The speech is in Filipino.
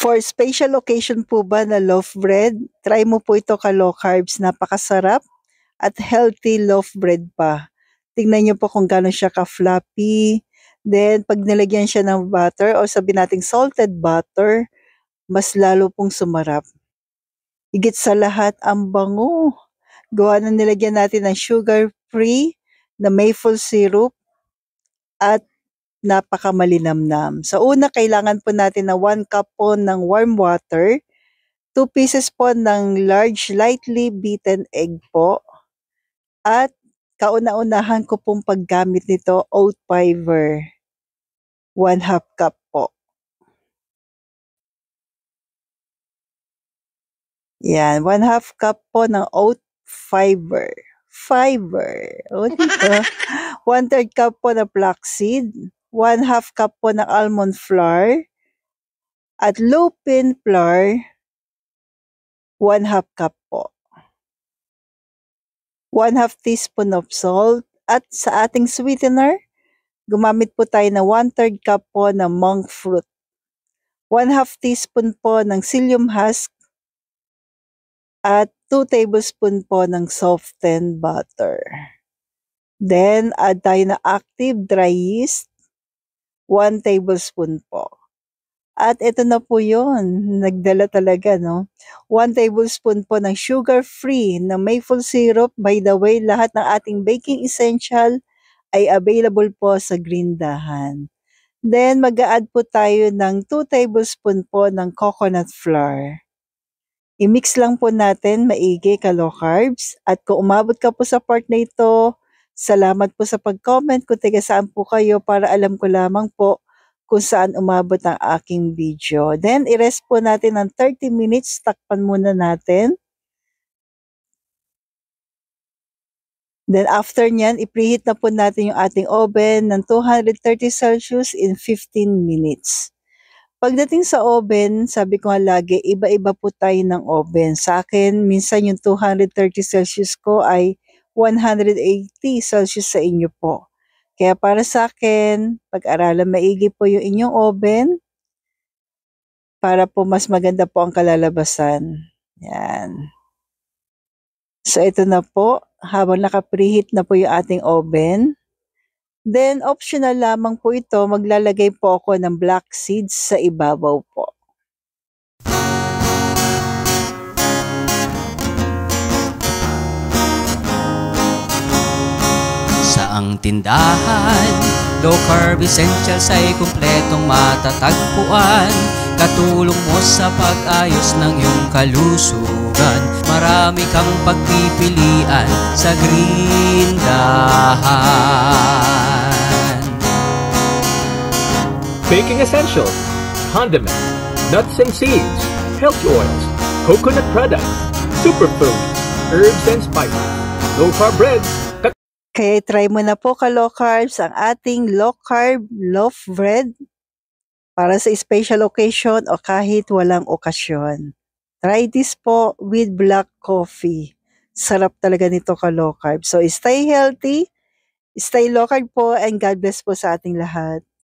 For special occasion po ba na loaf bread, try mo po ito ka-low carbs, napakasarap at healthy loaf bread pa. Tingnan niyo po kung gaano siya ka-fluffy. Then, pag nilagyan siya ng butter o sabi nating salted butter, mas lalo pong sumarap. Higit sa lahat, ang bango. Gawa na nilagyan natin ng sugar-free na maple syrup at napakamalinamnam. Sa una, kailangan po natin na 1 cup po ng warm water, 2 pieces po ng large lightly beaten egg po, at kauna-unahan ko pong paggamit nito, oat fiber, 1/2 cup po. Yan, 1/2 cup po ng oat fiber. O, diba? 1/3 cup po na flaxseed, 1/2 cup po ng almond flour, at lupin flour, 1/2 cup po. 1/2 teaspoon of salt, at sa ating sweetener, gumamit po tayo na 1/3 cup po ng monk fruit, 1/2 teaspoon po ng psyllium husk, at 2 tablespoon po ng softened butter. Then, add tayo na active dry yeast, 1 tablespoon po. At ito na po yun, nagdala talaga, no? 1 tablespoon po ng sugar-free na maple syrup. By the way, lahat ng ating baking essential ay available po sa Grindahan. Then, mag-a-add po tayo ng 2 tablespoon po ng coconut flour. I-mix lang po natin maigi ka-low carbs. At kung umabot ka po sa part na ito, salamat po sa pag-comment kung taga saan po kayo para alam ko lamang po kung saan umabot ang aking video. Then, i-rest po natin ng 30 minutes. Takpan muna natin. Then, after nyan, i-preheat na po natin yung ating oven ng 230 Celsius in 15 minutes. Pagdating sa oven, sabi ko nga lagi, iba-iba po tayo ng oven. Sa akin, minsan yung 230 Celsius ko ay 180 Celsius sa inyo po. Kaya para sa akin, pag-aralan maigi po yung inyong oven para po mas maganda po ang kalalabasan. Yan. So ito na po, habang naka-preheat na po yung ating oven. Then optional lamang po ito, maglalagay po ako ng black seeds sa ibabaw po. Ang tindahan, low carb essentials ay kumpletong matatagpuan. Katulong mo sa pag-ayos ng iyong kalusugan. Marami kang pagpipilian sa Grindahan. Baking essentials, condiments, nuts and seeds, healthy oils, coconut products, superfoods, herbs and spices, low carb breads. Kaya try mo na po ka-low carbs ang ating low carb loaf bread para sa special occasion o kahit walang okasyon. Try this po with black coffee. Sarap talaga nito ka-low carb. So stay healthy, stay low carb po, and God bless po sa ating lahat.